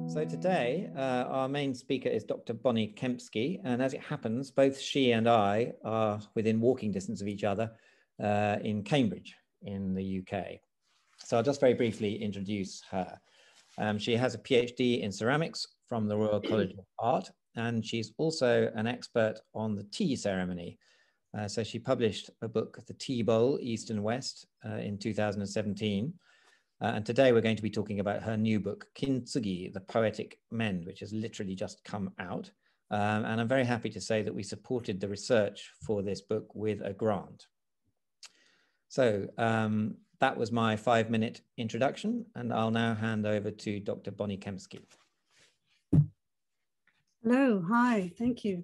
So today, our main speaker is Dr. Bonnie Kempsky, and as it happens, both she and I are within walking distance of each other in Cambridge, in the UK. So I'll just very briefly introduce her. She has a PhD in ceramics from the Royal College of Art, and she's also an expert on the tea ceremony. So she published a book, The Tea Bowl, East and West, in 2017. And today we're going to be talking about her new book, Kintsugi, The Poetic Mend, which has literally just come out. And I'm very happy to say that we supported the research for this book with a grant. So that was my 5-minute introduction, and I'll now hand over to Dr. Bonnie Kempsky. Hello, hi, thank you.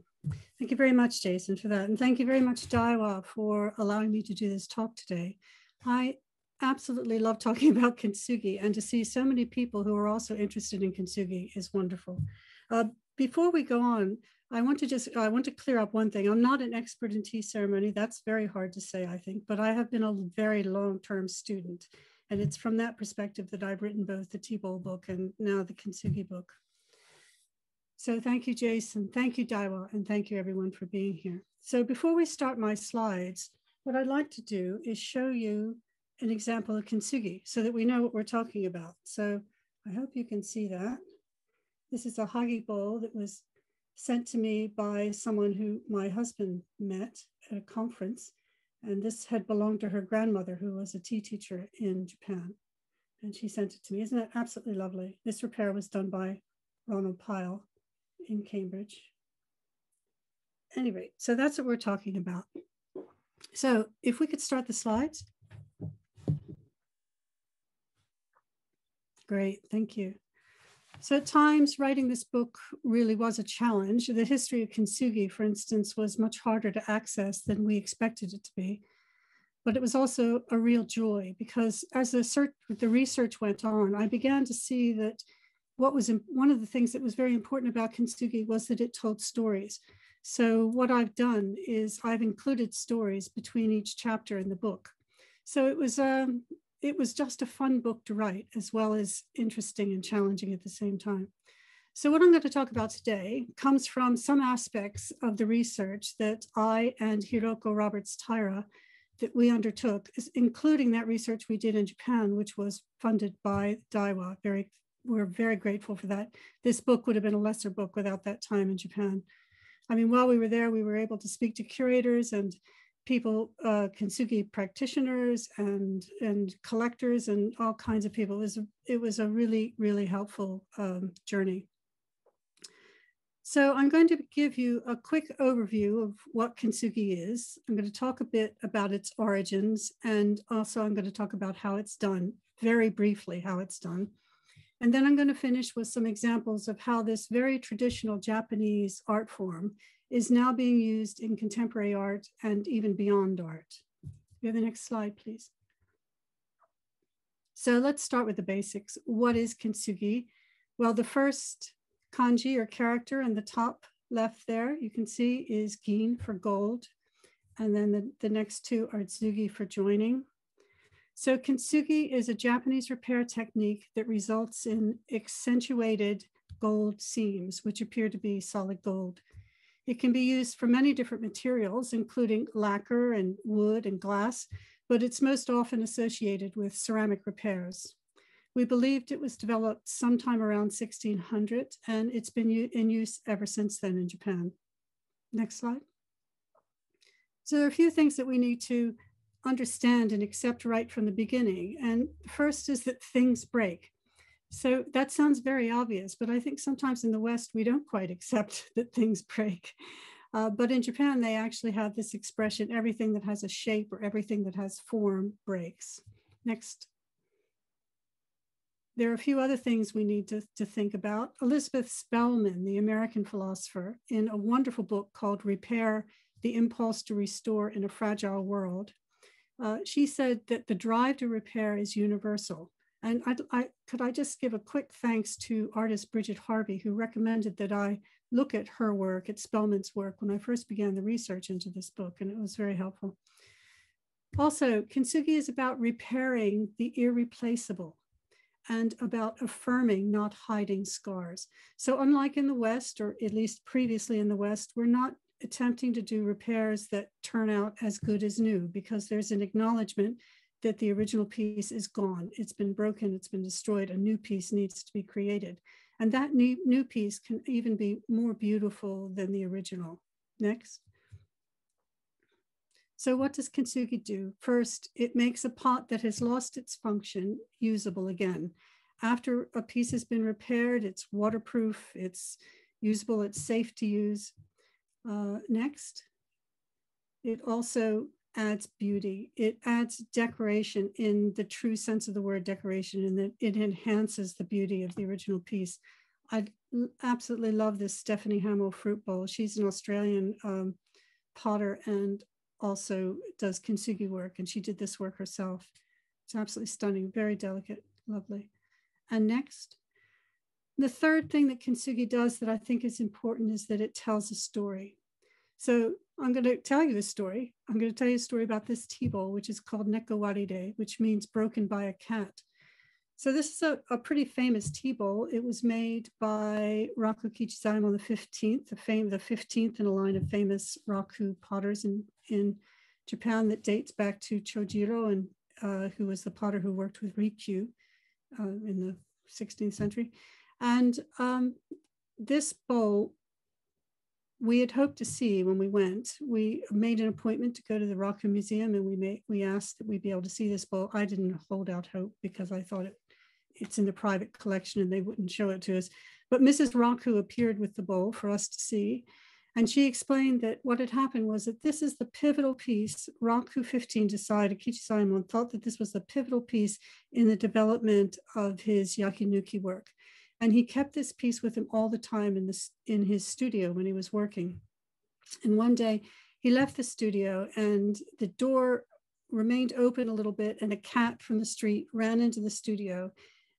Thank you very much, Jason, for that. And thank you very much, Daiwa, for allowing me to do this talk today. I absolutely love talking about Kintsugi, and to see so many people who are also interested in Kintsugi is wonderful. Before we go on, I want to clear up one thing. I'm not an expert in tea ceremony. That's very hard to say, I think, but I have been a very long-term student. And it's from that perspective that I've written both the Tea Bowl book and now the Kintsugi book. So thank you, Jason. Thank you, Daiwa. And thank you everyone for being here. So before we start my slides, what I'd like to do is show you an example of Kintsugi so that we know what we're talking about. So I hope you can see that. This is a hagi bowl that was sent to me by someone who my husband met at a conference. And this had belonged to her grandmother, who was a tea teacher in Japan. And she sent it to me. Isn't that absolutely lovely? This repair was done by Ronald Pyle in Cambridge. Anyway, so that's what we're talking about. So if we could start the slides. Great, thank you. So at times, writing this book really was a challenge. The history of Kintsugi, for instance, was much harder to access than we expected it to be. But it was also a real joy, because as the research went on, I began to see that one of the things that was very important about Kintsugi was that it told stories. So what I've done is I've included stories between each chapter in the book. So it was just a fun book to write, as well as interesting and challenging at the same time. So what I'm going to talk about today comes from some aspects of the research that I and Hiroko Roberts-Taira that we undertook, including that research we did in Japan, which was funded by Daiwa. We're very grateful for that. This book would have been a lesser book without that time in Japan. I mean, while we were there, we were able to speak to curators and people, Kintsugi practitioners and collectors and all kinds of people. It was a really, really helpful journey. So I'm going to give you a quick overview of what Kintsugi is. I'm going to talk a bit about its origins, and also I'm going to talk about how it's done, very briefly how it's done. And then I'm going to finish with some examples of how this very traditional Japanese art form is now being used in contemporary art and even beyond art. We have the next slide, please. So let's start with the basics. What is Kintsugi? Well, the first kanji or character in the top left there, you can see, is gin for gold. And then the next two are tsugi for joining. So Kintsugi is a Japanese repair technique that results in accentuated gold seams, which appear to be solid gold. It can be used for many different materials, including lacquer and wood and glass, but it's most often associated with ceramic repairs. We believed it was developed sometime around 1600, and it's been in use ever since then in Japan. Next slide. So there are a few things that we need to understand and accept right from the beginning. And first is that things break. So that sounds very obvious, but I think sometimes in the West, we don't quite accept that things break. But in Japan, they actually have this expression, everything that has a shape or everything that has form breaks. Next. There are a few other things we need to think about. Elizabeth Spellman, the American philosopher, in a wonderful book called Repair, The Impulse to Restore in a Fragile World, she said that the drive to repair is universal. And could I just give a quick thanks to artist Bridget Harvey, who recommended that I look at her work, at Spellman's work, when I first began the research into this book, and it was very helpful. Also, Kintsugi is about repairing the irreplaceable. and about affirming, not hiding scars. So unlike in the West, or at least previously in the West, we're not attempting to do repairs that turn out as good as new, because there's an acknowledgement that the original piece is gone. It's been broken, it's been destroyed, a new piece needs to be created. And that new piece can even be more beautiful than the original. Next. So what does Kintsugi do? First, it makes a pot that has lost its function usable again. After a piece has been repaired, it's waterproof, it's usable, it's safe to use. Next. It also adds beauty. It adds decoration in the true sense of the word decoration, and that it enhances the beauty of the original piece. I absolutely love this Stephanie Hamill fruit bowl. She's an Australian potter and also does Kintsugi work, and she did this work herself. It's absolutely stunning, very delicate, lovely. And next, the third thing that Kintsugi does that I think is important is that it tells a story. So I'm going to tell you a story. I'm going to tell you a story about this tea bowl, which is called Nekowaride, which means broken by a cat. So this is a pretty famous tea bowl. It was made by Raku Kichizaemon the 15th, the 15th in a line of famous Raku potters in Japan that dates back to Chojiro, and who was the potter who worked with Rikyu in the 16th century. And this bowl, we had hoped to see when we went. We made an appointment to go to the Raku Museum, and we asked that we be able to see this bowl. I didn't hold out hope because I thought it's in the private collection and they wouldn't show it to us. But Mrs. Raku appeared with the bowl for us to see. And she explained that what had happened was that this is the pivotal piece. Raku 15 decided, Kichizaemon thought that this was the pivotal piece in the development of his yakinuki work. And he kept this piece with him all the time in his studio when he was working. And one day he left the studio and the door remained open a little bit, and a cat from the street ran into the studio,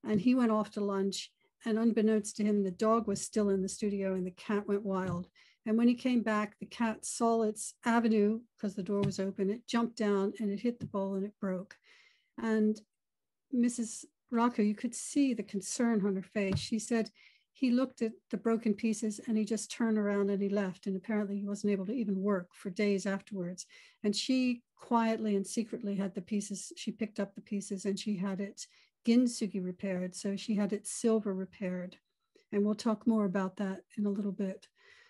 and he went off to lunch. And unbeknownst to him, the dog was still in the studio and the cat went wild. And when he came back, the cat saw its avenue because the door was open. It jumped down and it hit the bowl and it broke. And Mrs. Raku, you could see the concern on her face. She said he looked at the broken pieces and he just turned around and he left. And apparently he wasn't able to even work for days afterwards. And she quietly and secretly had the pieces. She picked up the pieces and she had it Ginsugi repaired. So she had it silver repaired. And we'll talk more about that in a little bit.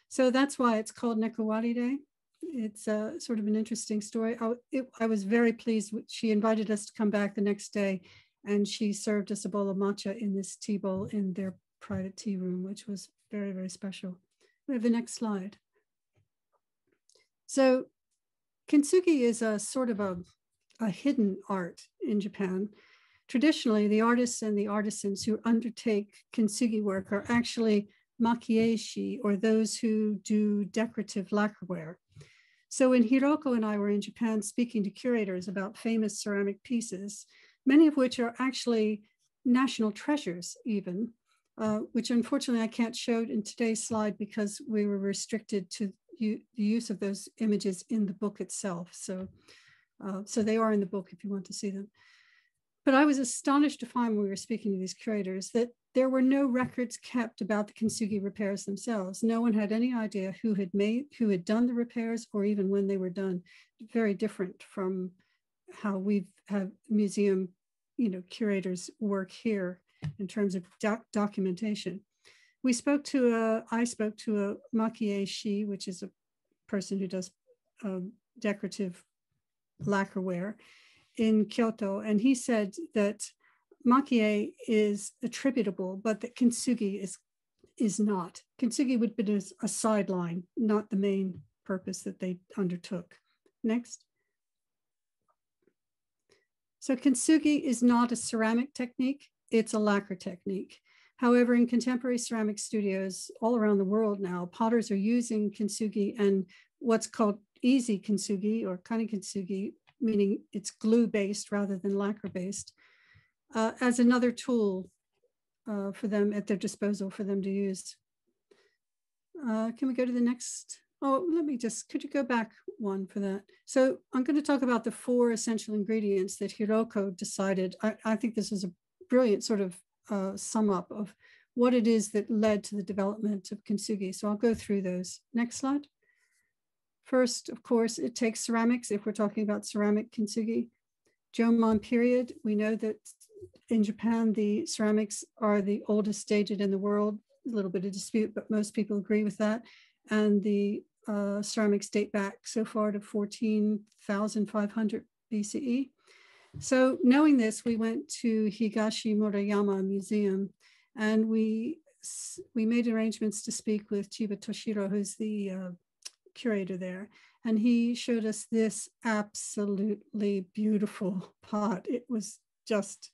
So that's why it's called Nekowaride. It's sort of an interesting story. I was very pleased. She invited us to come back the next day, and she served us a bowl of matcha in this tea bowl in their private tea room, which was very, very special. We have the next slide. So Kintsugi is a sort of a hidden art in Japan. Traditionally, the artists and the artisans who undertake Kintsugi work are actually maki-e, or those who do decorative lacquerware. So when Hiroko and I were in Japan speaking to curators about famous ceramic pieces, many of which are actually national treasures even, which unfortunately I can't show in today's slide because we were restricted to the use of those images in the book itself. So they are in the book if you want to see them. But I was astonished to find when we were speaking to these curators that there were no records kept about the Kintsugi repairs themselves. No one had any idea who had done the repairs or even when they were done. Very different from how we have museum, curators work here in terms of documentation. I spoke to a maki-e, which is a person who does decorative lacquerware in Kyoto, and he said that maki-e is attributable, but that Kintsugi is not. Kintsugi would be a sideline, not the main purpose that they undertook. Next. So Kintsugi is not a ceramic technique, it's a lacquer technique. However, in contemporary ceramic studios all around the world now, potters are using Kintsugi and what's called easy Kintsugi or kani Kintsugi, meaning it's glue-based rather than lacquer-based, as another tool for them at their disposal for them to use. Can we go to the next? Oh, could you go back one for that? So I'm going to talk about the 4 essential ingredients that Hiroko decided. I think this is a brilliant sort of sum up of what it is that led to the development of Kintsugi. So I'll go through those. Next slide. First, of course, it takes ceramics. If we're talking about ceramic Kintsugi, Jomon period, we know that in Japan, the ceramics are the oldest dated in the world. A little bit of dispute, but most people agree with that. And the ceramics date back so far to 14,500 BCE. So knowing this, we went to Higashi Murayama Museum, and we made arrangements to speak with Chiba Toshiro, who's the curator there. And he showed us this absolutely beautiful pot. It was just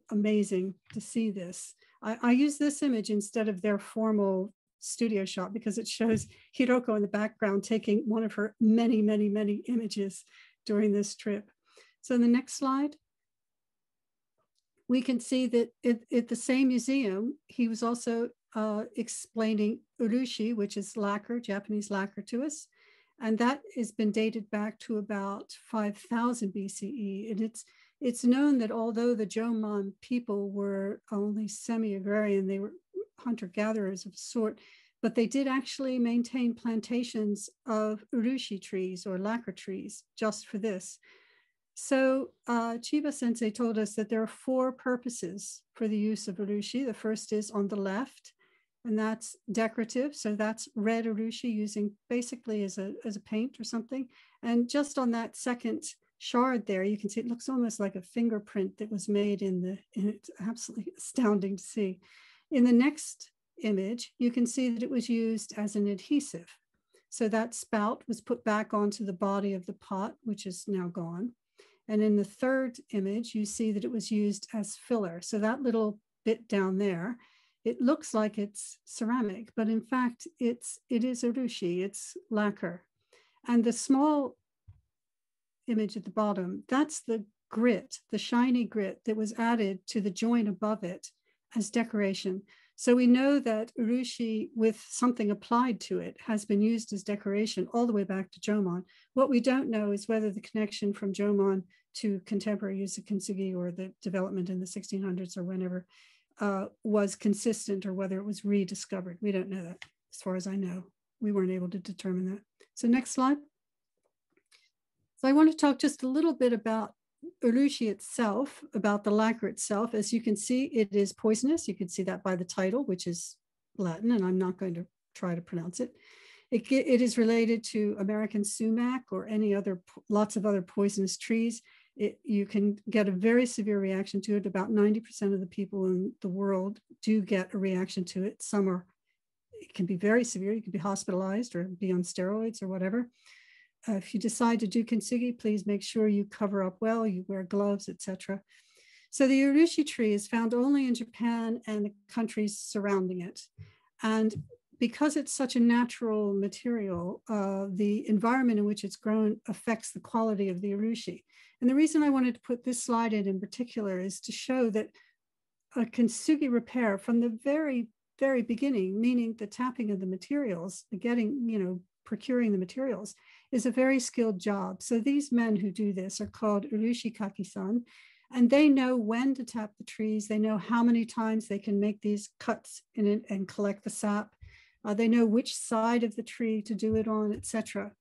amazing to see this. I use this image instead of their formal studio shot because it shows Hiroko in the background taking one of her many, many, many images during this trip. So in the next slide, we can see that at the same museum, he was also explaining urushi, which is lacquer, Japanese lacquer, to us. And that has been dated back to about 5,000 BCE. And it's known that although the Jomon people were only semi-agrarian, they were hunter-gatherers of a sort, but they did actually maintain plantations of urushi trees or lacquer trees just for this. So Chiba Sensei told us that there are 4 purposes for the use of urushi. The first is on the left, and that's decorative. So that's red urushi using basically as a paint or something. And just on that second shard there, you can see it looks almost like a fingerprint that was made and it's absolutely astounding to see. In the next image, you can see that it was used as an adhesive. So that spout was put back onto the body of the pot, which is now gone. And in the third image, you see that it was used as filler. So that little bit down there, it looks like it's ceramic, but in fact, it is urushi, it's lacquer. And the small image at the bottom, that's the grit, the shiny grit that was added to the joint above it as decoration. So we know that urushi with something applied to it has been used as decoration all the way back to Jomon. What we don't know is whether the connection from Jomon to contemporary use of Kintsugi or the development in the 1600s or whenever was consistent or whether it was rediscovered. We don't know that. As far as I know, we weren't able to determine that. So next slide. So I want to talk just a little bit about urushi itself, about the lacquer itself. As you can see, it is poisonous. You can see that by the title, which is Latin, and I'm not going to try to pronounce it. It is related to American sumac or any other, lots of other poisonous trees. You can get a very severe reaction to it. About 90% of the people in the world do get a reaction to it. It can be very severe. You can be hospitalized or be on steroids or whatever. If you decide to do Kintsugi, please make sure you cover up well, you wear gloves, etc. So the urushi tree is found only in Japan and the countries surrounding it. And because it's such a natural material, the environment in which it's grown affects the quality of the urushi. And the reason I wanted to put this slide in particular is to show that a Kintsugi repair from the very, very beginning, meaning the tapping of the materials, the procuring the materials, is a very skilled job. So these men who do this are called urushi kaki-san, and they know when to tap the trees. They know how many times they can make these cuts in it and collect the sap. They know which side of the tree to do it on, etc.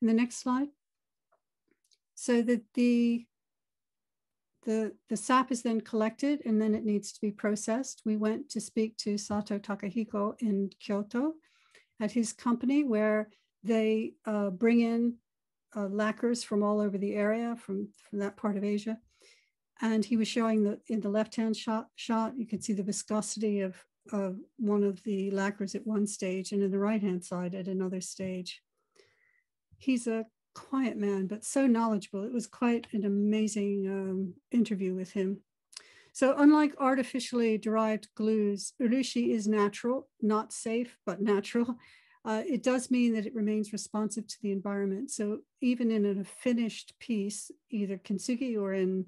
And the next slide. So that the sap is then collected and then it needs to be processed. We went to speak to Sato Takahiko in Kyoto at his company, where they bring in lacquers from all over the area, from that part of Asia. And he was showing in the left-hand shot, you can see the viscosity of one of the lacquers at one stage, and in the right-hand side at another stage. He's a quiet man, but so knowledgeable. It was quite an amazing interview with him. So unlike artificially derived glues, urushi is natural, not safe, but natural. It does mean that it remains responsive to the environment. So even in a finished piece, either Kintsugi or in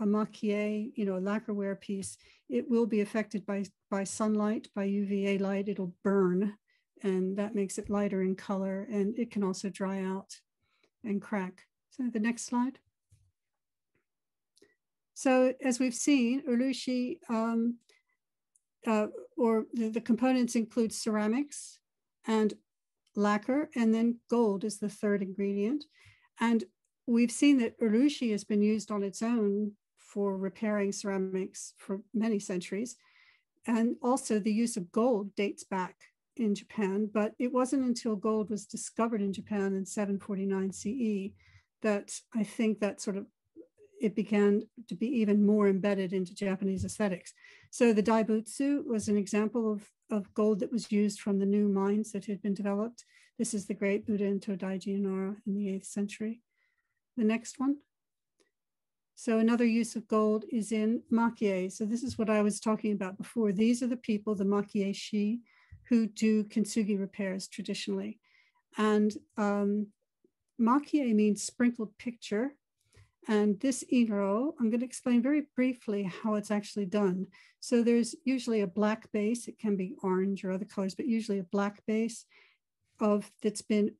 a maki-e, a lacquerware piece, it will be affected by sunlight, by UVA light. It'll burn, and that makes it lighter in color, and it can also dry out and crack. So the next slide. So as we've seen, urushi, or the components include ceramics and lacquer, and then gold is the third ingredient. And we've seen that urushi has been used on its own for repairing ceramics for many centuries. And also the use of gold dates back in Japan, but it wasn't until gold was discovered in Japan in 749 CE that I think that sort of it began to be even more embedded into Japanese aesthetics. So the daibutsu was an example of gold that was used from the new mines that had been developed. This is the great Buddha in Todaiji Inara in the 8th century. The next one. So another use of gold is in maki-e. So this is what I was talking about before. These are the people, the maki-e shi, who do kintsugi repairs traditionally. And maki-e means sprinkled picture. And this inro, I'm going to explain very briefly how it's actually done. So there's usually a black base. It can be orange or other colors, but usually a black base that's been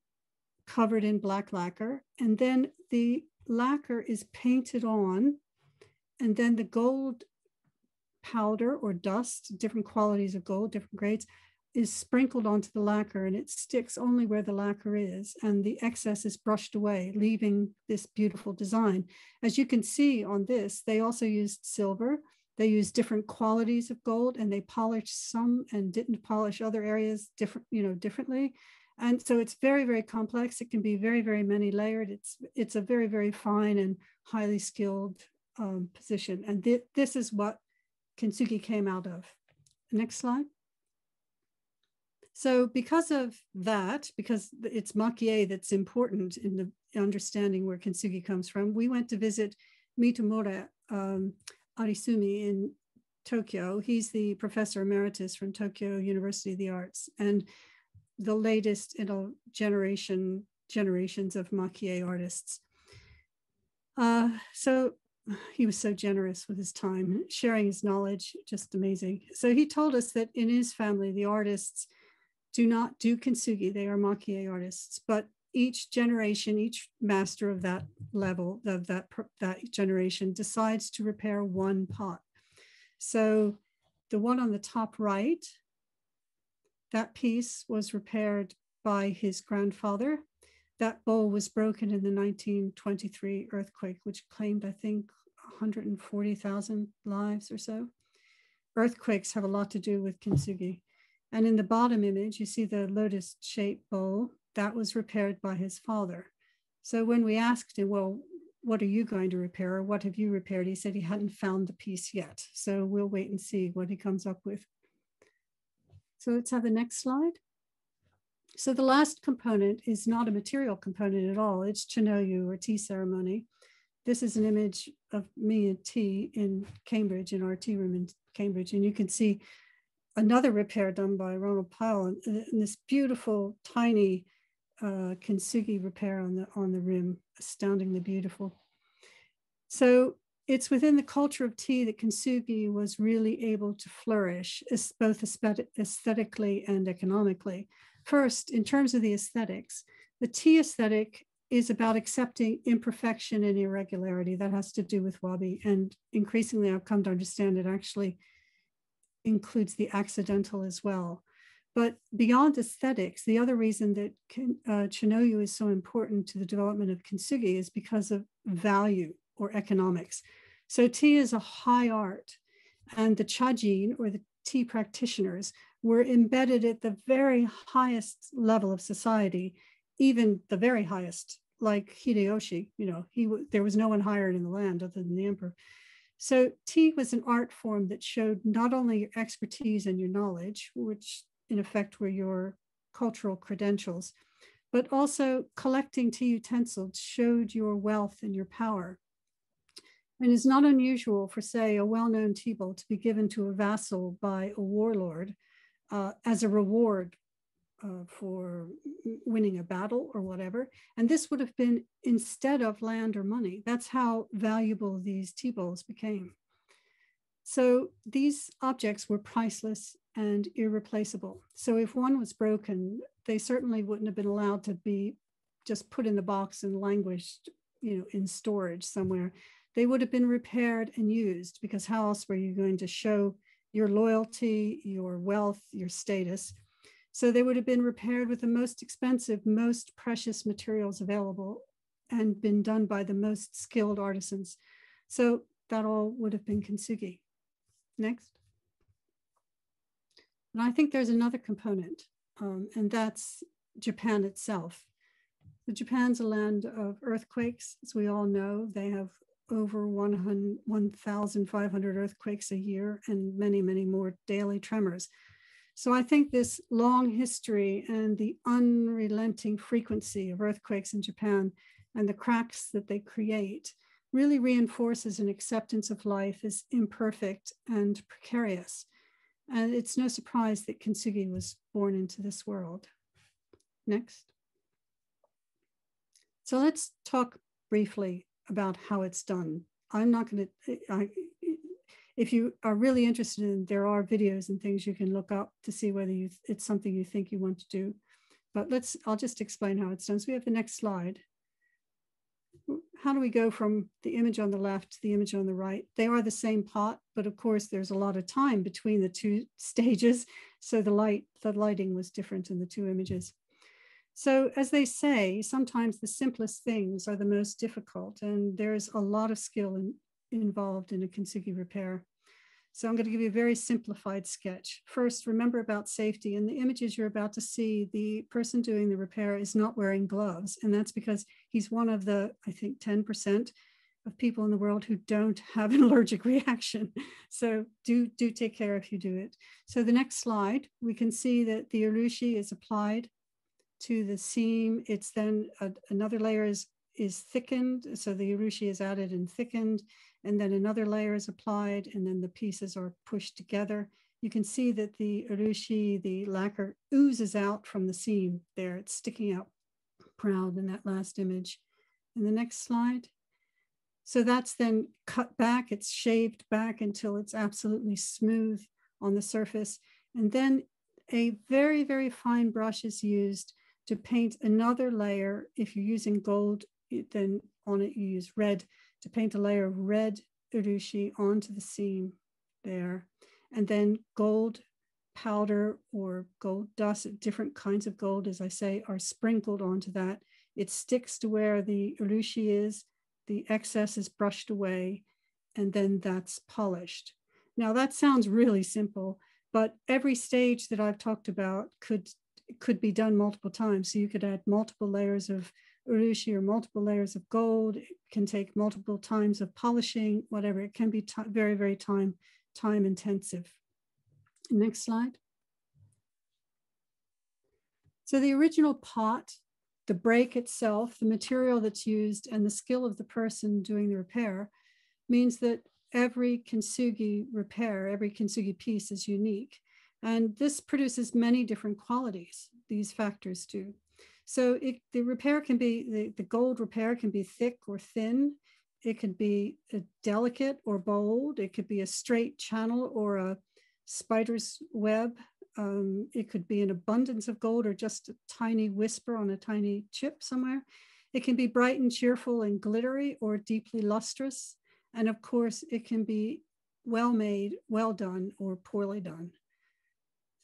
covered in black lacquer. And then the lacquer is painted on, and then the gold powder or dust, different qualities of gold, different grades, is sprinkled onto the lacquer, and it sticks only where the lacquer is, and the excess is brushed away, leaving this beautiful design. As you can see on this, they also used silver. They used different qualities of gold, and they polished some and didn't polish other areas differently. And so it's very, very complex. It can be very, very many layered. It's a very, very fine and highly skilled position. And this is what Kintsugi came out of. Next slide. So because of that, because it's maki-e that's important in the understanding where Kintsugi comes from, we went to visit Mitomura Arisumi in Tokyo. He's the professor emeritus from Tokyo University of the Arts, and the latest generations of maki-e artists. So he was so generous with his time, sharing his knowledge, just amazing. So he told us that in his family, the artists do not do kintsugi, they are maki-e artists, but each generation, each master of that level, of that generation, decides to repair one pot. So the one on the top right, that piece was repaired by his grandfather. That bowl was broken in the 1923 earthquake, which claimed, I think, 140,000 lives or so. Earthquakes have a lot to do with kintsugi. And in the bottom image, you see the lotus-shaped bowl that was repaired by his father. So when we asked him, well, what are you going to repair, or what have you repaired? He said he hadn't found the piece yet. So we'll wait and see what he comes up with. So let's have the next slide. So the last component is not a material component at all. It's chinoyu, or tea ceremony. This is an image of me and tea in Cambridge, in our tea room in Cambridge. And you can see another repair done by Ronald Pyle, and this beautiful, tiny kintsugi repair on the rim, astoundingly beautiful. So it's within the culture of tea that kintsugi was really able to flourish, both aesthetically and economically. First, in terms of the aesthetics, the tea aesthetic is about accepting imperfection and irregularity. That has to do with wabi, and increasingly I've come to understand it actually includes the accidental as well. But beyond aesthetics, the other reason that chinoyu is so important to the development of kintsugi is because of value or economics. So tea is a high art, and the chajin, or the tea practitioners, were embedded at the very highest level of society, even the very highest, like Hideyoshi. There was no one higher in the land other than the emperor. So tea was an art form that showed not only your expertise and your knowledge, which in effect were your cultural credentials, but also collecting tea utensils showed your wealth and your power. And it's not unusual for, say, a well-known tea bowl to be given to a vassal by a warlord as a reward for winning a battle or whatever. And this would have been instead of land or money. That's how valuable these tea bowls became. So these objects were priceless and irreplaceable. So if one was broken, they certainly wouldn't have been allowed to be just put in the box and languished, in storage somewhere. they would have been repaired and used, because how else were you going to show your loyalty, your wealth, your status? So they would have been repaired with the most expensive, most precious materials available and been done by the most skilled artisans. So that all would have been kintsugi. Next. And I think there's another component, and that's Japan itself. Japan's a land of earthquakes, as we all know. They have over 1,500 earthquakes a year and many, many more daily tremors. So I think this long history and the unrelenting frequency of earthquakes in Japan and the cracks that they create really reinforces an acceptance of life as imperfect and precarious. And it's no surprise that kintsugi was born into this world. Next. So let's talk briefly about how it's done. I'm not going to, if you are really interested in, there are videos and things you can look up to see whether it's something you think you want to do. But I'll just explain how it's done. So we have the next slide. How do we go from the image on the left to the image on the right? They are the same pot, but of course there's a lot of time between the two stages. So the lighting was different in the two images. So as they say, sometimes the simplest things are the most difficult, and there's a lot of skill involved in a kintsugi repair. So I'm going to give you a very simplified sketch. First, remember about safety. In the images you're about to see, the person doing the repair is not wearing gloves, and that's because he's one of the, I think, 10% of people in the world who don't have an allergic reaction. So do take care if you do it. So the next slide, we can see that the urushi is applied to the seam. It's then another layer is thickened. So the urushi is added and thickened, and then another layer is applied, and then the pieces are pushed together. You can see that the urushi, the lacquer, oozes out from the seam there. It's sticking out proud in that last image. In the next slide. So that's then cut back. It's shaved back until it's absolutely smooth on the surface. And then a very, very fine brush is used to paint another layer. If you're using gold, then on it you use red, to paint a layer of red urushi onto the seam there. And then gold powder or gold dust, different kinds of gold, as I say, are sprinkled onto that. It sticks to where the urushi is, the excess is brushed away, and then that's polished. Now that sounds really simple, but every stage that I've talked about could be done multiple times. So you could add multiple layers of urushi or multiple layers of gold. It can take multiple times of polishing, whatever. It can be very, very time intensive. Next slide. So the original pot, the break itself, the material that's used, and the skill of the person doing the repair means that every kintsugi repair, every kintsugi piece is unique. And this produces many different qualities, these factors do. So the repair can be, the gold repair can be thick or thin. It could be delicate or bold. It could be a straight channel or a spider's web. It could be an abundance of gold or just a tiny whisper on a tiny chip somewhere. It can be bright and cheerful and glittery or deeply lustrous. And of course, it can be well made, well done, or poorly done.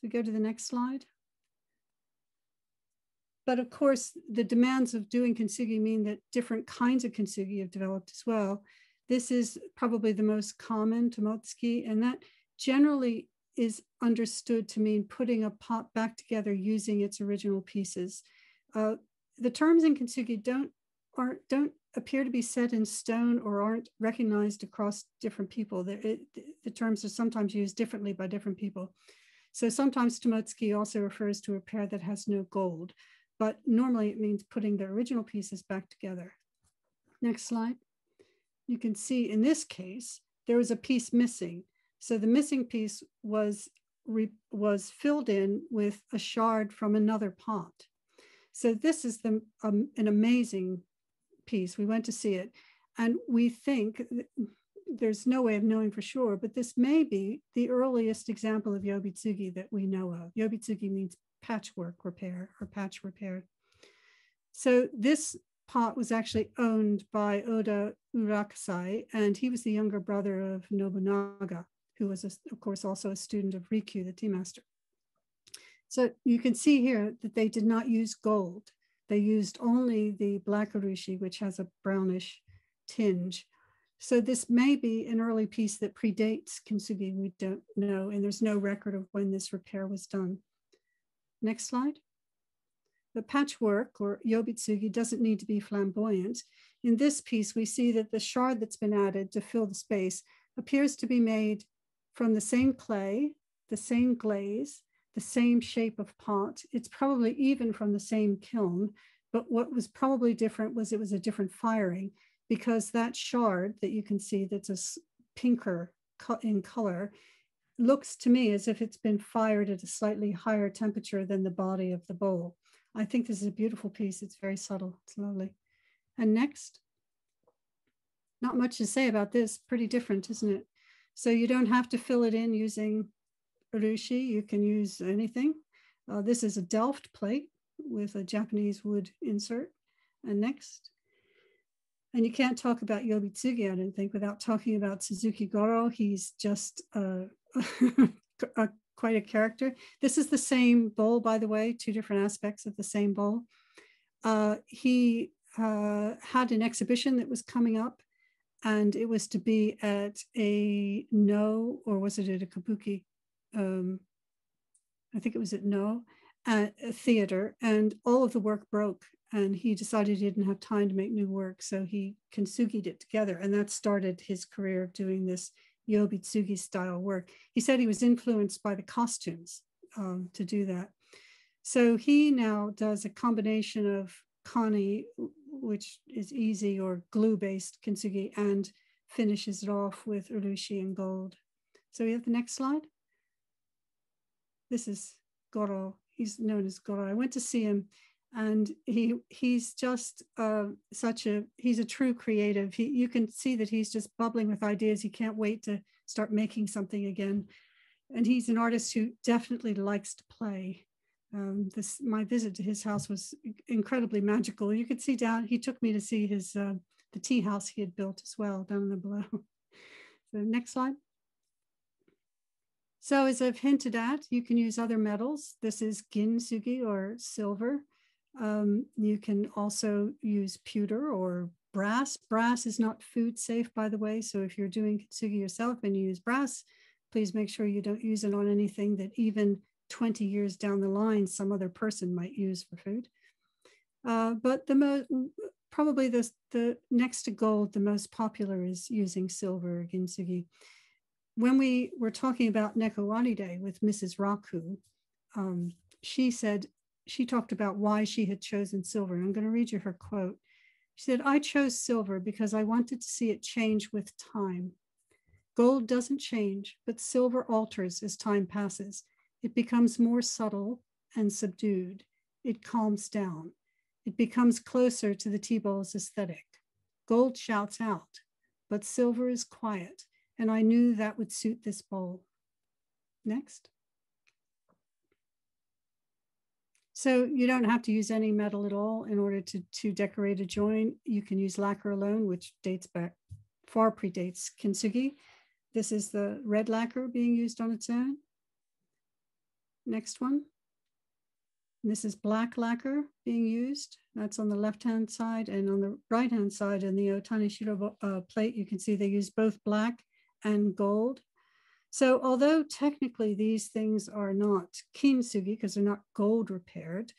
So go to the next slide. But of course, the demands of doing kintsugi mean that different kinds of kintsugi have developed as well. This is probably the most common tomotsuki, and that generally is understood to mean putting a pot back together using its original pieces. The terms in kintsugi don't appear to be set in stone or aren't recognized across different people. The terms are sometimes used differently by different people. So sometimes tomotsuki also refers to a repair that has no gold, but normally it means putting the original pieces back together. Next slide. You can see in this case, there was a piece missing. So the missing piece was filled in with a shard from another pot. So this is an amazing piece. We went to see it, and we think, there's no way of knowing for sure, but this may be the earliest example of yobitsugi that we know of. Yobitsugi means patchwork repair or patch repair. So this pot was actually owned by Oda Urakasai, and he was the younger brother of Nobunaga, who was, of course, also a student of Rikyu, the tea master. So you can see here that they did not use gold. They used only the black urushi, which has a brownish tinge. So this may be an early piece that predates Kintsugi, we don't know, and there's no record of when this repair was done. Next slide. The patchwork or yobitsugi doesn't need to be flamboyant. In this piece, we see that the shard that's been added to fill the space appears to be made from the same clay, the same glaze, the same shape of pot. It's probably even from the same kiln, but what was probably different was it was a different firing, because that shard that you can see that's a pinker in color looks to me as if it's been fired at a slightly higher temperature than the body of the bowl. I think this is a beautiful piece. It's very subtle. It's lovely. And next, not much to say about this. Pretty different, isn't it? So you don't have to fill it in using urushi. You can use anything. This is a Delft plate with a Japanese wood insert. And next. And you can't talk about yobitsugi, I don't think, without talking about Suzuki Goro. He's just quite a character. This is the same bowl, by the way, two different aspects of the same bowl. He had an exhibition that was coming up, and it was to be at a No, or was it at a Kabuki? I think it was at No, at a theater, and all of the work broke. And he decided he didn't have time to make new work, so he kintsugi'd it together, and that started his career of doing this yobitsugi style work. He said he was influenced by the costumes to do that. So he now does a combination of kani, which is easy, or glue-based kintsugi, and finishes it off with urushi and gold. So we have the next slide. This is Goro. He's known as Goro. I went to see him, and he's just he's a true creative. You can see that he's just bubbling with ideas. He can't wait to start making something again. And he's an artist who definitely likes to play. My visit to his house was incredibly magical. You could see down, he took me to see his the tea house he had built as well down in the below. So next slide. So as I've hinted at, you can use other metals. This is Kintsugi, or silver. You can also use pewter or brass. Brass is not food safe, by the way. So if you're doing kintsugi yourself and you use brass, please make sure you don't use it on anything that even 20 years down the line, some other person might use for food. But probably the next to gold, the most popular is using silver or kintsugi. When we were talking about Nekowari Day with Mrs. Raku, she talked about why she had chosen silver. And I'm going to read you her quote. She said, "I chose silver because I wanted to see it change with time. Gold doesn't change, but silver alters as time passes. It becomes more subtle and subdued. It calms down. It becomes closer to the tea bowl's aesthetic. Gold shouts out, but silver is quiet. And I knew that would suit this bowl." Next. So you don't have to use any metal at all in order to decorate a join. You can use lacquer alone, which dates back, far predates kintsugi. This is the red lacquer being used on its own. Next one. And this is black lacquer being used. That's on the left-hand side, and on the right-hand side in the Otani Shiro plate, you can see they use both black and gold. So although technically these things are not kintsugi because they're not gold repaired,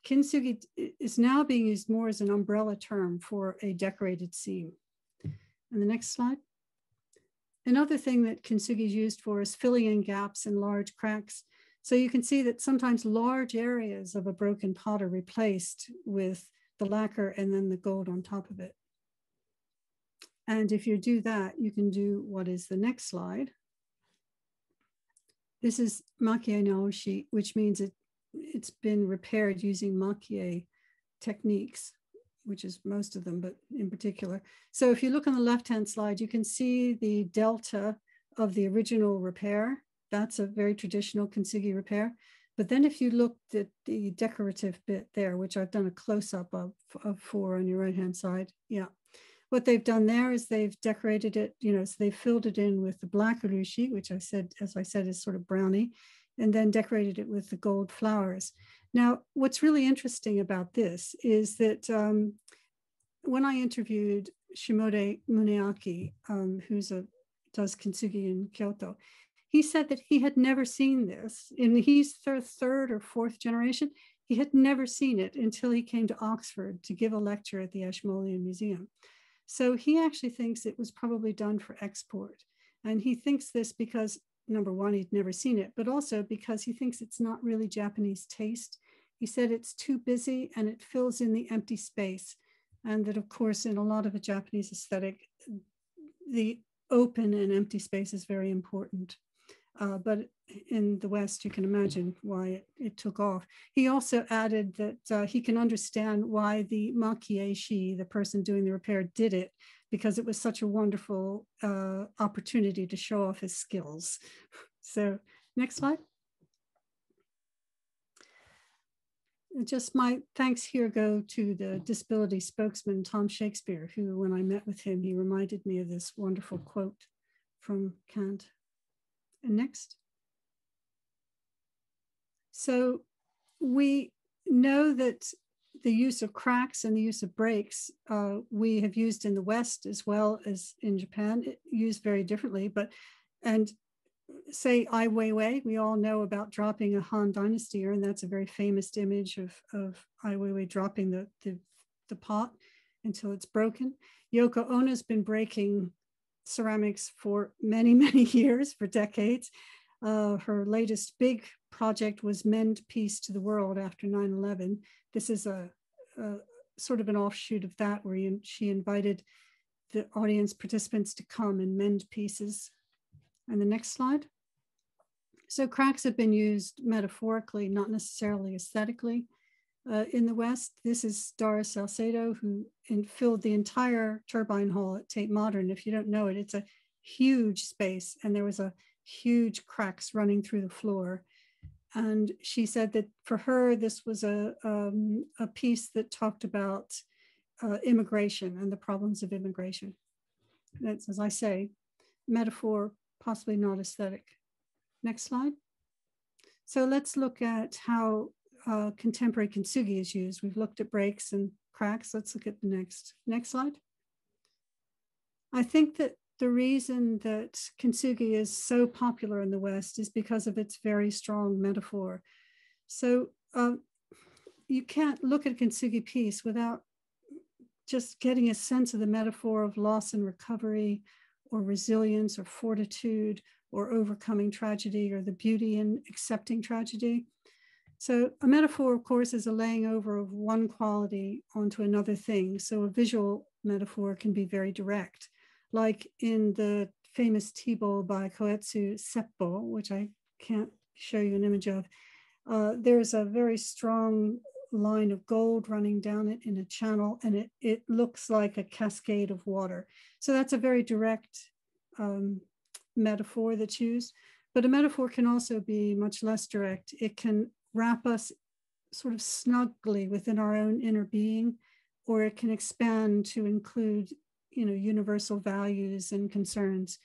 kintsugi is now being used more as an umbrella term for a decorated seam. And the next slide. Another thing that kintsugi is used for is filling in gaps and large cracks. So you can see that sometimes large areas of a broken pot are replaced with the lacquer and then the gold on top of it. And if you do that, you can do what is the next slide. This is maki-e naoshi, which means it's been repaired using maki-e techniques, which is most of them, but in particular. So if you look on the left-hand slide, you can see the delta of the original repair. That's a very traditional kintsugi repair. But then if you looked at the decorative bit there, which I've done a close-up of 4 on your right-hand side, yeah. What they've done there is they've decorated it, so they filled it in with the black urushi, which as I said, is sort of browny, and then decorated it with the gold flowers. Now, what's really interesting about this is that when I interviewed Shimode Muneaki, who does Kintsugi in Kyoto, he said that he had never seen this. And he's third or fourth generation. He had never seen it until he came to Oxford to give a lecture at the Ashmolean Museum. So he actually thinks it was probably done for export. And he thinks this because, number one, he'd never seen it, but also because he thinks it's not really Japanese taste. He said it's too busy and it fills in the empty space. And that, of course, in a lot of a Japanese aesthetic, the open and empty space is very important. But in the West, you can imagine why it took off. He also added that he can understand why the maki-e, the person doing the repair, did it, because it was such a wonderful opportunity to show off his skills. So next slide. Just my thanks here go to the disability spokesman, Tom Shakespeare, who, when I met with him, he reminded me of this wonderful quote from Kant. And next. So we know that the use of cracks and the use of breaks we have used in the West as well as in Japan, used very differently. And say Ai Weiwei, we all know about dropping a Han Dynasty urn. That's a very famous image of Ai Weiwei dropping the pot until it's broken. Yoko Ono's been breaking ceramics for many, many years, for decades. Her latest big project was Mend Peace to the World after 9/11. This is a sort of an offshoot of that, where she invited the audience participants to come and mend pieces. And the next slide. So cracks have been used metaphorically, not necessarily aesthetically. In the West, this is Doris Salcedo, who filled the entire turbine hall at Tate Modern. If you don't know it, it's a huge space, and there was a huge cracks running through the floor. And she said that for her, this was a piece that talked about immigration and the problems of immigration. That's, as I say, metaphor, possibly not aesthetic. Next slide. So let's look at how contemporary Kintsugi is used. We've looked at breaks and cracks. Let's look at the next slide. I think that the reason that Kintsugi is so popular in the West is because of its very strong metaphor. So you can't look at a Kintsugi piece without just getting a sense of the metaphor of loss and recovery, or resilience, or fortitude, or overcoming tragedy, or the beauty in accepting tragedy. So a metaphor, of course, is a laying over of one quality onto another thing. So a visual metaphor can be very direct, like in the famous tea bowl by Koetsu Seppo, which I can't show you an image of. There's a very strong line of gold running down it in a channel, and it looks like a cascade of water. So that's a very direct metaphor that's used. But a metaphor can also be much less direct. It can wrap us sort of snugly within our own inner being, or it can expand to include, universal values and concerns.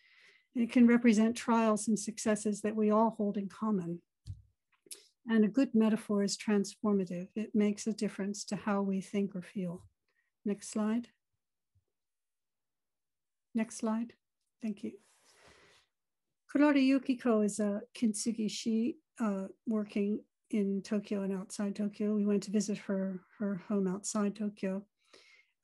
It can represent trials and successes that we all hold in common. And a good metaphor is transformative. It makes a difference to how we think or feel. Next slide. Next slide. Thank you. Kurara Yukiko is a Kintsugi shi working in Tokyo and outside Tokyo. We went to visit her home outside Tokyo.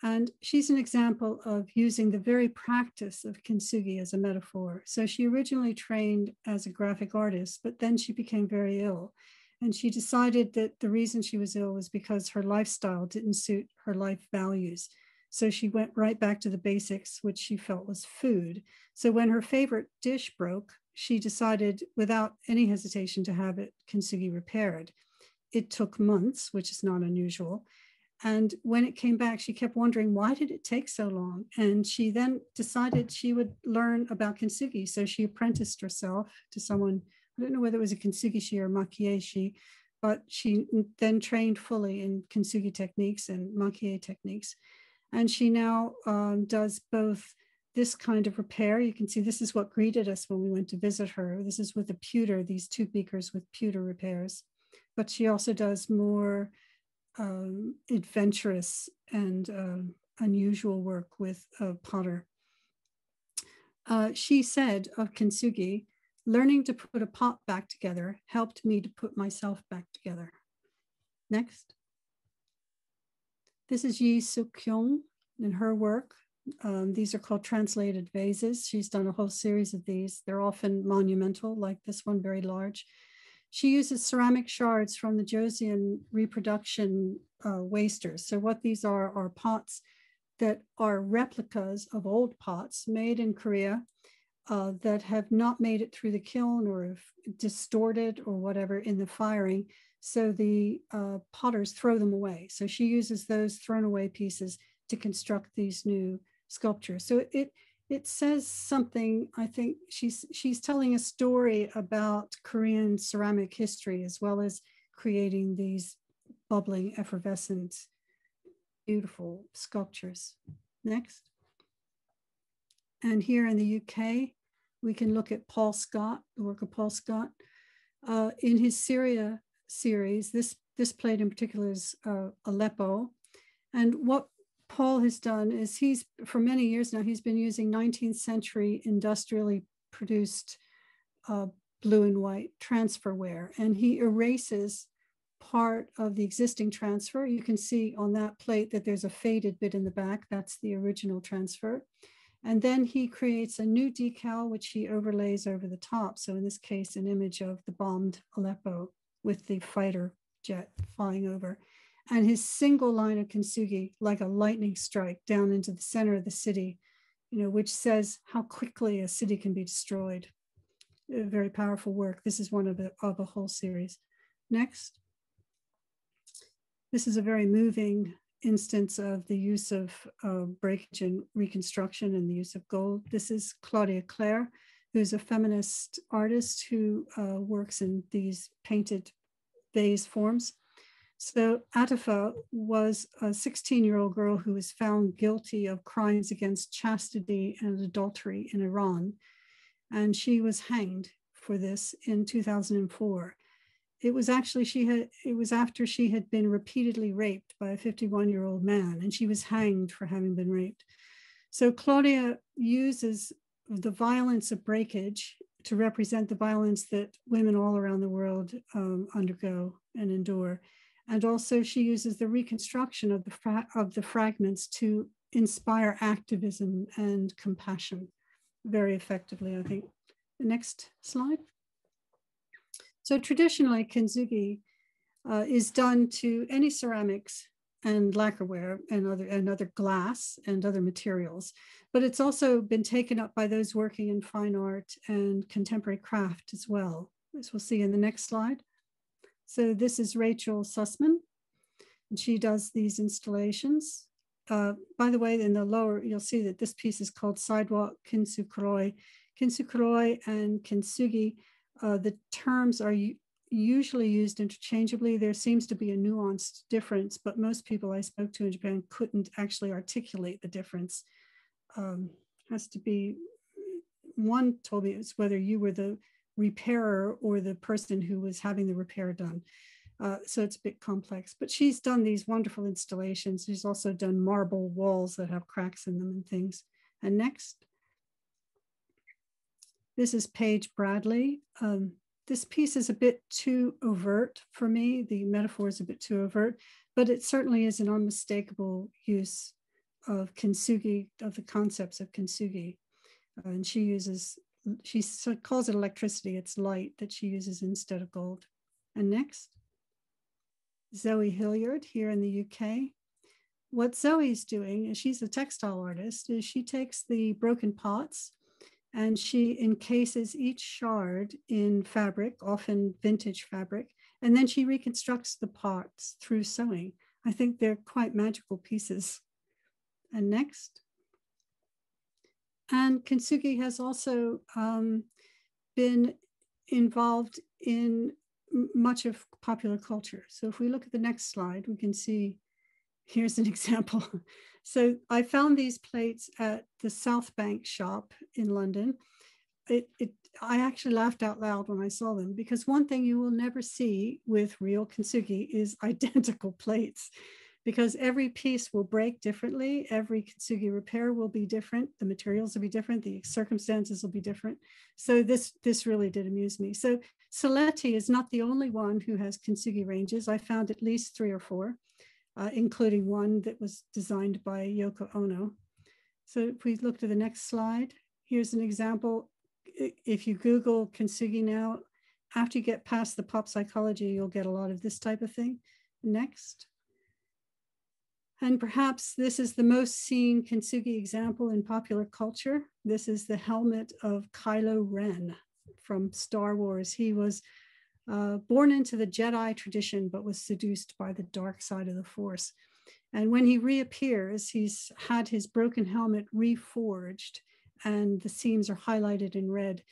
And she's an example of using the very practice of Kintsugi as a metaphor. So she originally trained as a graphic artist, but then she became very ill. And she decided that the reason she was ill was because her lifestyle didn't suit her life values. So she went right back to the basics, which she felt was food. So when her favorite dish broke, she decided without any hesitation to have it Kintsugi repaired. It took months, which is not unusual. And when it came back, she kept wondering, why did it take so long? And she then decided she would learn about Kintsugi. So she apprenticed herself to someone, I don't know whether it was a Kintsugi shi or maki-e shi, but she then trained fully in Kintsugi techniques and maki-e techniques. And she now does both this kind of repair. You can see this is what greeted us when we went to visit her. This is with the pewter, these 2 beakers with pewter repairs. But she also does more adventurous and unusual work with potter. She said of Kintsugi, learning to put a pot back together helped me to put myself back together. Next. This is Yi Suk-kyung in her work. These are called translated vases. She's done a whole series of these. They're often monumental, like this one, very large. She uses ceramic shards from the Joseon reproduction wasters. So what these are pots that are replicas of old pots made in Korea that have not made it through the kiln or have distorted or whatever in the firing. So the potters throw them away. So she uses those thrown away pieces to construct these new sculptures. So it says something. I think she's telling a story about Korean ceramic history, as well as creating these bubbling, effervescent, beautiful sculptures. Next. And here in the UK, we can look at Paul Scott, the work of Paul Scott. In his Syria series, this plate in particular is Aleppo. And what Paul has done is for many years now, he's been using 19th century industrially produced blue and white transferware, and he erases part of the existing transfer. You can see on that plate that there's a faded bit in the back. That's the original transfer. And then he creates a new decal, which he overlays over the top. So in this case, an image of the bombed Aleppo with the fighter jet flying over. And his single line of Kintsugi, like a lightning strike down into the center of the city, which says how quickly a city can be destroyed. A very powerful work. This is one of a whole series. Next. This is a very moving instance of the use of breakage and reconstruction and the use of gold. This is Claudia Claire, who's a feminist artist who works in these painted vase forms. So Atifa was a 16-year-old girl who was found guilty of crimes against chastity and adultery in Iran. And she was hanged for this in 2004. It was after she had been repeatedly raped by a 51-year-old man, and she was hanged for having been raped. So Claudia uses the violence of breakage to represent the violence that women all around the world undergo and endure. And also she uses the reconstruction of the fragments to inspire activism and compassion very effectively, I think. The next slide. So traditionally, Kintsugi is done to any ceramics and lacquerware and other glass and other materials, but it's also been taken up by those working in fine art and contemporary craft as well, as we'll see in the next slide. So this is Rachel Sussman, and she does these installations. By the way, in the lower, you'll see that this piece is called Sidewalk Kintsukuroi. Kintsukuroi and Kintsugi, the terms are usually used interchangeably. There seems to be a nuanced difference, but most people I spoke to in Japan couldn't actually articulate the difference. Has to be, one told me it's whether you were the repairer or the person who was having the repair done. So it's a bit complex, but she's done these wonderful installations. She's also done marble walls that have cracks in them and things. And next. This is Paige Bradley. This piece is a bit too overt for me. The metaphor is a bit too overt, but it certainly is an unmistakable use of Kintsugi, of the concepts of Kintsugi. And she calls it electricity. It's light that she uses instead of gold. And next, Zoe Hilliard here in the UK. What Zoe's doing, is she's a textile artist, is she takes the broken pots and she encases each shard in fabric, often vintage fabric, and then she reconstructs the pots through sewing. I think they're quite magical pieces. And next. And Kintsugi has also been involved in much of popular culture. So if we look at the next slide, we can see, here's an example. So I found these plates at the South Bank shop in London. I actually laughed out loud when I saw them, because one thing you will never see with real kintsugi is identical plates, because every piece will break differently. Every kintsugi repair will be different. The materials will be different. The circumstances will be different. So this really did amuse me. So Saletti is not the only one who has kintsugi ranges. I found at least 3 or 4, including one that was designed by Yoko Ono. So if we look to the next slide, here's an example. If you Google kintsugi now, after you get past the pop psychology, you'll get a lot of this type of thing. Next. And perhaps this is the most seen kintsugi example in popular culture. This is the helmet of Kylo Ren from Star Wars. He was born into the Jedi tradition, but was seduced by the dark side of the Force. And when he reappears, he's had his broken helmet reforged, and the seams are highlighted in red.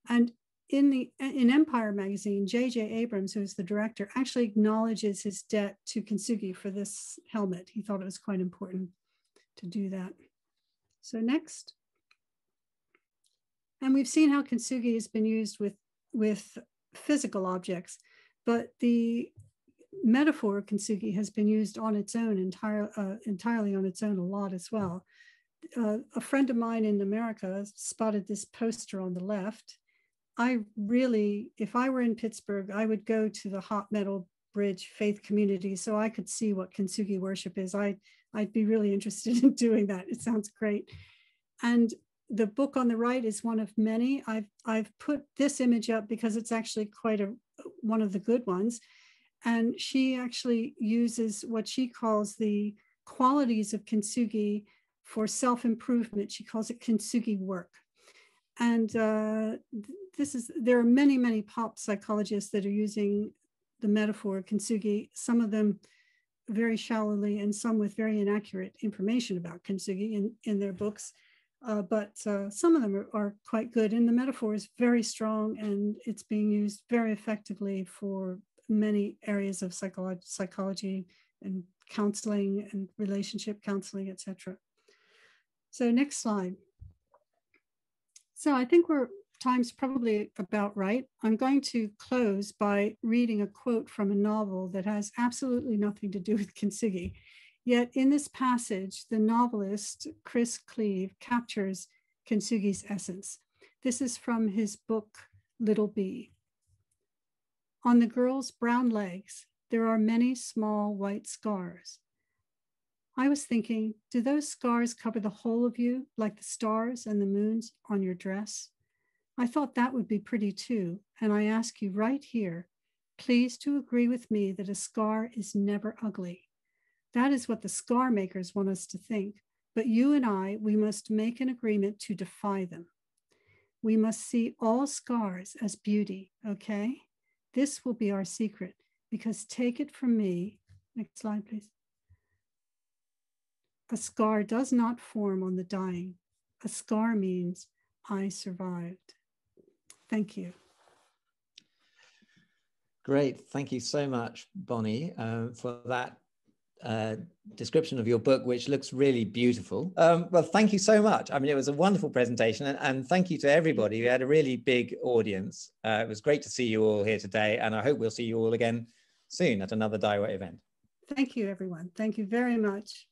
And in Empire magazine, J.J. Abrams, who's the director, actually acknowledges his debt to kintsugi for this helmet. He thought it was quite important to do that. So next. And we've seen how kintsugi has been used with physical objects, but the metaphor of kintsugi has been used on its own, entirely on its own a lot as well. A friend of mine in America spotted this poster on the left. If I were in Pittsburgh, I would go to the Hot Metal Bridge faith community so I could see what kintsugi worship is. I'd be really interested in doing that. It sounds great. And the book on the right is one of many. I've put this image up because it's actually quite one of the good ones. And she actually uses what she calls the qualities of kintsugi for self-improvement. She calls it kintsugi work. And there are many, many pop psychologists that are using the metaphor of kintsugi, some of them very shallowly and some with very inaccurate information about kintsugi in their books. But some of them are quite good. And the metaphor is very strong, and it's being used very effectively for many areas of psychology and counseling and relationship counseling, etc. So next slide. So I think time's probably about right. I'm going to close by reading a quote from a novel that has absolutely nothing to do with kintsugi. Yet in this passage, the novelist Chris Cleave captures kintsugi's essence. This is from his book, Little Bee. On the girl's brown legs, there are many small white scars. I was thinking, do those scars cover the whole of you, like the stars and the moons on your dress? I thought that would be pretty too, and I ask you right here, please to agree with me that a scar is never ugly. That is what the scar makers want us to think, but you and I, we must make an agreement to defy them. We must see all scars as beauty, okay? This will be our secret, because take it from me, next slide please. A scar does not form on the dying. A scar means I survived. Thank you. Great. Thank you so much, Bonnie, for that description of your book, which looks really beautiful. Well, thank you so much. I mean, it was a wonderful presentation, and thank you to everybody. We had a really big audience. It was great to see you all here today, and I hope we'll see you all again soon at another Daiwa event. Thank you, everyone. Thank you very much.